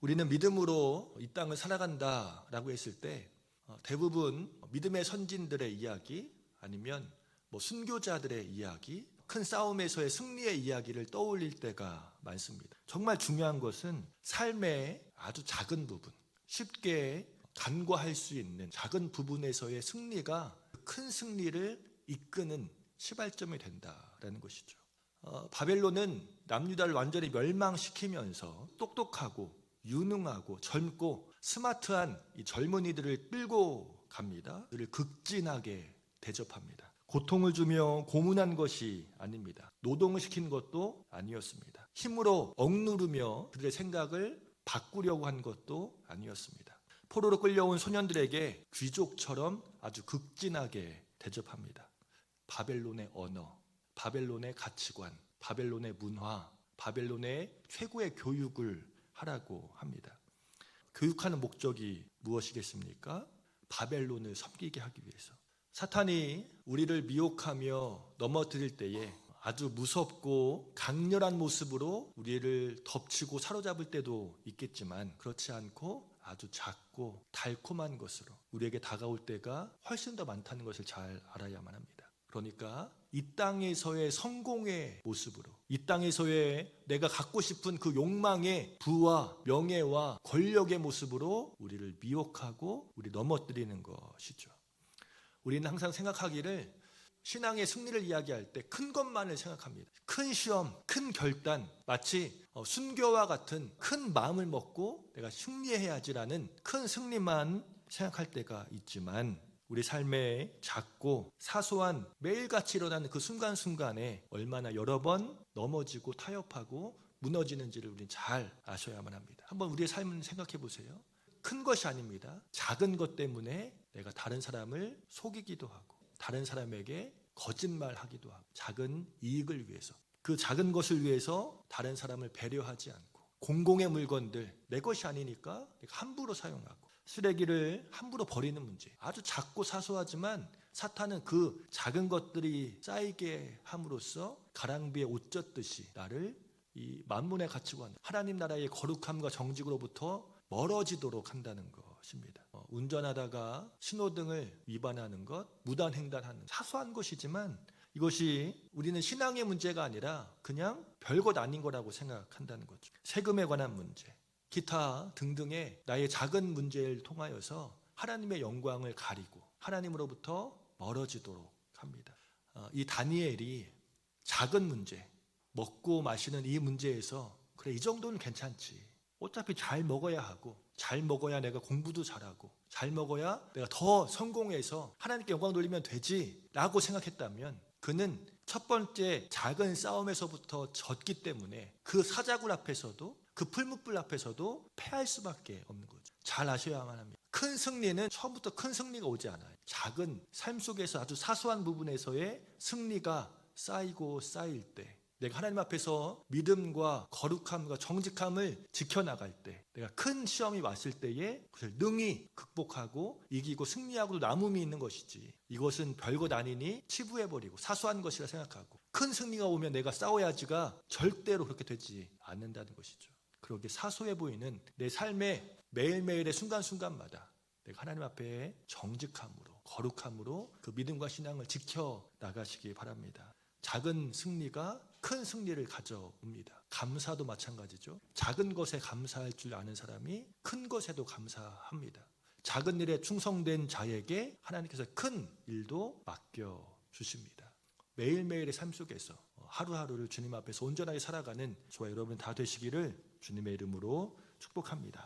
우리는 믿음으로 이 땅을 살아간다라고 했을 때 대부분 믿음의 선진들의 이야기 아니면 순교자들의 이야기, 큰 싸움에서의 승리의 이야기를 떠올릴 때가 많습니다. 정말 중요한 것은 삶의 아주 작은 부분, 쉽게 간과할 수 있는 작은 부분에서의 승리가 큰 승리를 이끄는 시발점이 된다라는 것이죠. 바벨론은 남유다를 완전히 멸망시키면서 똑똑하고 유능하고 젊고 스마트한 이 젊은이들을 끌고 갑니다. 그들을 극진하게 대접합니다. 고통을 주며 고문한 것이 아닙니다. 노동을 시킨 것도 아니었습니다. 힘으로 억누르며 그들의 생각을 바꾸려고 한 것도 아니었습니다. 포로로 끌려온 소년들에게 귀족처럼 아주 극진하게 대접합니다. 바벨론의 언어, 바벨론의 가치관, 바벨론의 문화, 바벨론의 최고의 교육을 하라고 합니다. 교육하는 목적이 무엇이겠습니까? 바벨론을 섬기게 하기 위해서. 사탄이 우리를 미혹하며 넘어뜨릴 때에 아주 무섭고 강렬한 모습으로 우리를 덮치고 사로잡을 때도 있겠지만 그렇지 않고 아주 작고 달콤한 것으로 우리에게 다가올 때가 훨씬 더 많다는 것을 잘 알아야만 합니다. 그러니까 이 땅에서의 성공의 모습으로, 이 땅에서의 내가 갖고 싶은 그 욕망의 부와 명예와 권력의 모습으로 우리를 미혹하고 우리 넘어뜨리는 것이죠. 우리는 항상 생각하기를 신앙의 승리를 이야기할 때 큰 것만을 생각합니다. 큰 시험, 큰 결단, 마치 순교와 같은 큰 마음을 먹고 내가 승리해야지라는 큰 승리만 생각할 때가 있지만 우리 삶에 작고 사소한 매일같이 일어나는 그 순간순간에 얼마나 여러 번 넘어지고 타협하고 무너지는지를 우리는 잘 아셔야만 합니다. 한번 우리의 삶을 생각해 보세요. 큰 것이 아닙니다. 작은 것 때문에 내가 다른 사람을 속이기도 하고 다른 사람에게 거짓말하기도 하고 작은 이익을 위해서 그 작은 것을 위해서 다른 사람을 배려하지 않고 공공의 물건들 내 것이 아니니까 내가 함부로 사용하고 쓰레기를 함부로 버리는 문제 아주 작고 사소하지만 사탄은 그 작은 것들이 쌓이게 함으로써 가랑비에 옷 젖듯이 나를 이 만문의 가치관 하나님 나라의 거룩함과 정직으로부터 멀어지도록 한다는 것입니다. 운전하다가 신호등을 위반하는 것, 무단횡단하는 사소한 것이지만 이것이 우리는 신앙의 문제가 아니라 그냥 별것 아닌 거라고 생각한다는 거죠. 세금에 관한 문제, 기타 등등의 나의 작은 문제를 통하여서 하나님의 영광을 가리고 하나님으로부터 멀어지도록 합니다. 이 다니엘이 작은 문제, 먹고 마시는 이 문제에서 그래 이 정도는 괜찮지. 어차피 잘 먹어야 하고 잘 먹어야 내가 공부도 잘하고 잘 먹어야 내가 더 성공해서 하나님께 영광 돌리면 되지 라고 생각했다면 그는 첫 번째 작은 싸움에서부터 졌기 때문에 그 사자굴 앞에서도 그 풀무불 앞에서도 패할 수밖에 없는 거죠. 잘 아셔야만 합니다. 큰 승리는 처음부터 큰 승리가 오지 않아요. 작은 삶 속에서 아주 사소한 부분에서의 승리가 쌓이고 쌓일 때 내가 하나님 앞에서 믿음과 거룩함과 정직함을 지켜나갈 때 내가 큰 시험이 왔을 때에 그걸 능히 극복하고 이기고 승리하고 남음이 있는 것이지 이것은 별것 아니니 치부해버리고 사소한 것이라 생각하고 큰 승리가 오면 내가 싸워야지가 절대로 그렇게 되지 않는다는 것이죠. 그렇게 사소해 보이는 내 삶의 매일매일의 순간순간마다 내가 하나님 앞에 정직함으로 거룩함으로 그 믿음과 신앙을 지켜나가시기 바랍니다. 작은 승리가 큰 승리를 가져옵니다. 감사도 마찬가지죠. 작은 것에 감사할 줄 아는 사람이 큰 것에도 감사합니다. 작은 일에 충성된 자에게 하나님께서 큰 일도 맡겨주십니다. 매일매일의 삶 속에서 하루하루를 주님 앞에서 온전하게 살아가는 저와 여러분 다 되시기를 주님의 이름으로 축복합니다.